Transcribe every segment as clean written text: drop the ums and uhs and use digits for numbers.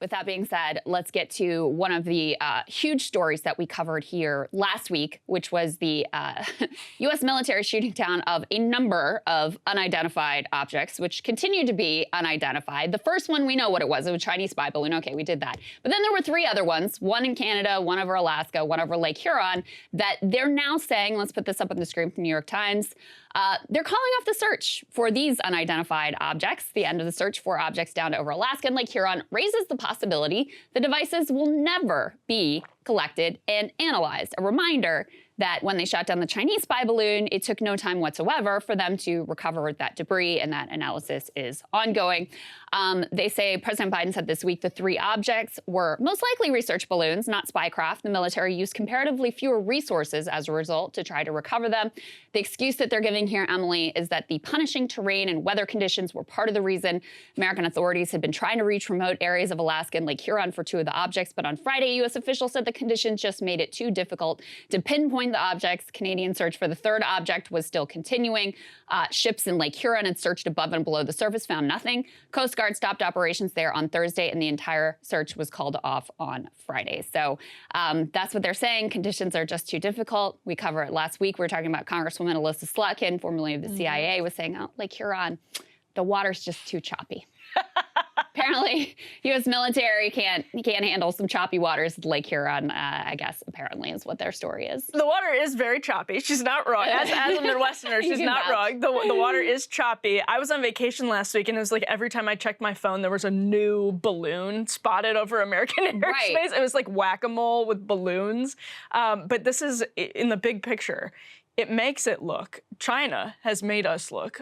with that being said, let's get to one of the huge stories that we covered here last week, which was the U.S. military shooting down of a number of unidentified objects, which continue to be unidentified. The first one, we know what it was. It was a Chinese spy balloon. Okay, we did that. But then there were three other ones, one in Canada, one over Alaska, one over Lake Huron, that they're now saying, let's put this up on the screen from New York Times, they're calling off the search for these unidentified objects. The end of the search for objects down to over Alaska and Lake Huron raises the possibility the devices will never be collected and analyzed. A reminder that when they shot down the Chinese spy balloon, it took no time whatsoever for them to recover that debris, and that analysis is ongoing. They say President Biden said this week the three objects were most likely research balloons, not spycraft. The military used comparatively fewer resources as a result to try to recover them. The excuse that they're giving here, Emily, is that the punishing terrain and weather conditions were part of the reason. American authorities had been trying to reach remote areas of Alaska and Lake Huron for two of the objects, but on Friday, U.S. officials said the conditions just made it too difficult to pinpoint the objects. Canadian search for the third object was still continuing. Ships in Lake Huron had searched above and below the surface, found nothing. Coast Guard stopped operations there on Thursday, and the entire search was called off on Friday. So that's what they're saying. Conditions are just too difficult. We covered it last week. We were talking about Congresswoman Alyssa Slotkin, formerly of the CIA, was saying, oh, Lake Huron, the water's just too choppy. Apparently, U.S. military can't handle some choppy waters at Lake Huron, I guess, apparently, is what their story is. The water is very choppy. She's not wrong. As a Midwesterner, she's not wrong. The water is choppy. I was on vacation last week, and it was like every time I checked my phone, there was a new balloon spotted over American airspace. Right. It was like whack-a-mole with balloons. But this is, in the big picture, it makes it look, China has made us look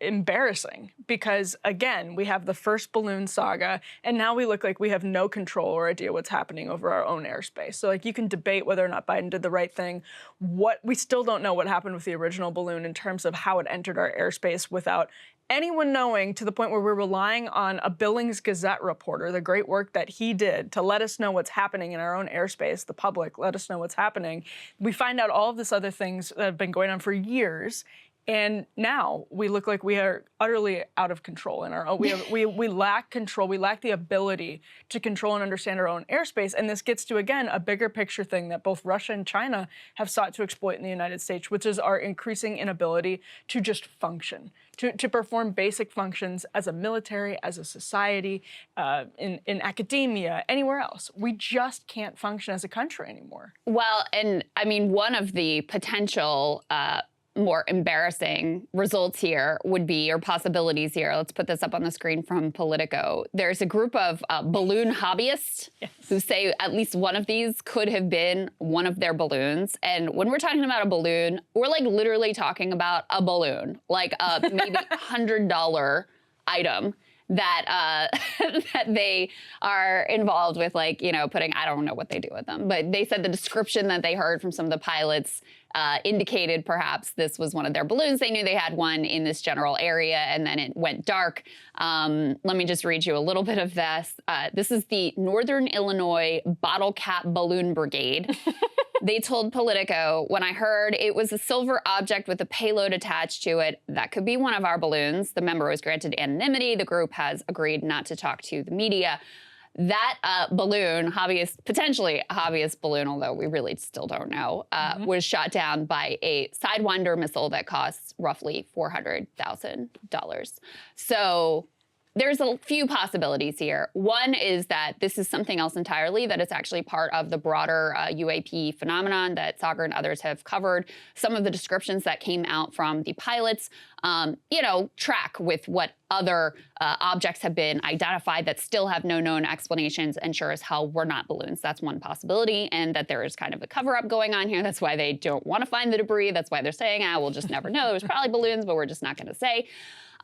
embarrassing because, again, we have the first balloon saga, and now we look like we have no control or idea what's happening over our own airspace. So, like, you can debate whether or not Biden did the right thing. We still don't know what happened with the original balloon in terms of how it entered our airspace without anyone knowing, to the point where we're relying on a Billings Gazette reporter, the great work that he did to let us know what's happening in our own airspace, the public, let us know what's happening. We find out all of this other things that have been going on for years, and now we look like we are utterly out of control in our own. We lack control. We lack the ability to control and understand our own airspace. And this gets to, again, a bigger picture thing that both Russia and China have sought to exploit in the United States, which is our increasing inability to just function, to perform basic functions as a military, as a society, in academia, anywhere else. We just can't function as a country anymore. Well, and I mean, one of the potential more embarrassing results here would be, or possibilities here, let's put this up on the screen from Politico. There's a group of balloon hobbyists who say at least one of these could have been one of their balloons. And when we're talking about a balloon, we're like literally talking about a balloon, like a maybe $100 item that that they are involved with, like, you know, putting, I don't know what they do with them, but they said the description that they heard from some of the pilots indicated perhaps this was one of their balloons. They knew they had one in this general area, and then it went dark. Let me just read you a little bit of this. This is the Northern Illinois Bottle Cap Balloon Brigade. They told Politico, when I heard it was a silver object with a payload attached to it, that could be one of our balloons. The member was granted anonymity. The group has agreed not to talk to the media. That balloon, potentially a hobbyist balloon, although we really still don't know, was shot down by a Sidewinder missile that costs roughly $400,000. So there's a few possibilities here. One is that this is something else entirely, that it's actually part of the broader UAP phenomenon that Sagar and others have covered. Some of the descriptions that came out from the pilots, track with what other objects have been identified that still have no known explanations, and sure as hell were not balloons. That's one possibility, and that there is kind of a cover-up going on here. That's why they don't want to find the debris. That's why they're saying, we'll just never know. There's probably balloons, but we're just not going to say.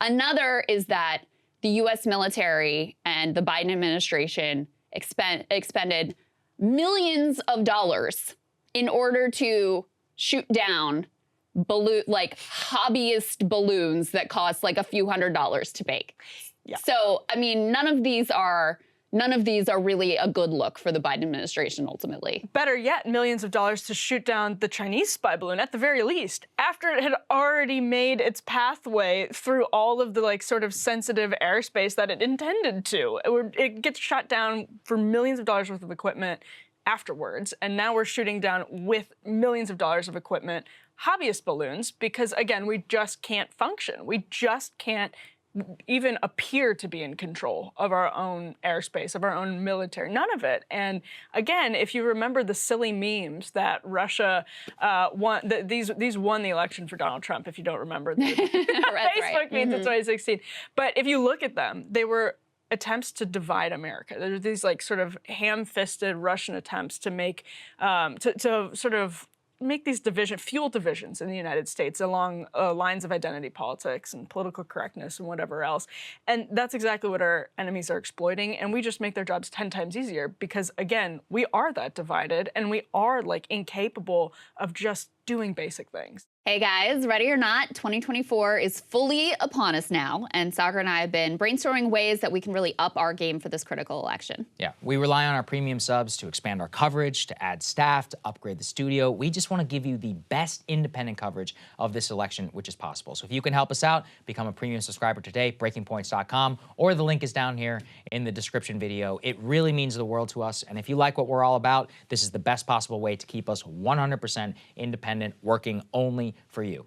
Another is that the U.S. military and the Biden administration expended millions of dollars in order to shoot down hobbyist balloons that cost like a few $100s to make. Yeah. So, I mean, none of these are none of these are really a good look for the Biden administration ultimately. Better yet, millions of dollars to shoot down the Chinese spy balloon at the very least, after it had already made its pathway through all of the like sort of sensitive airspace that it intended to. It gets shot down for millions of dollars worth of equipment afterwards, and now we're shooting down with millions of dollars of equipment hobbyist balloons because, again, we just can't function. We just can't even appear to be in control of our own airspace, of our own military, none of it. And again, if you remember the silly memes that Russia won, these won the election for Donald Trump, if you don't remember the Facebook memes in 2016. But if you look at them, they were attempts to divide America. There are these like sort of ham-fisted Russian attempts to make, to sort of make these fuel divisions in the United States along lines of identity politics and political correctness and whatever else. And that's exactly what our enemies are exploiting. And we just make their jobs 10 times easier because, again, we are that divided and we are like incapable of just doing basic things. Hey guys, ready or not, 2024 is fully upon us now, and Sagar and I have been brainstorming ways that we can really up our game for this critical election. Yeah, we rely on our premium subs to expand our coverage, to add staff, to upgrade the studio. We just want to give you the best independent coverage of this election, which is possible. So if you can help us out, become a premium subscriber today, breakingpoints.com, or the link is down here in the description video. It really means the world to us, and if you like what we're all about, this is the best possible way to keep us 100% independent, working only for you.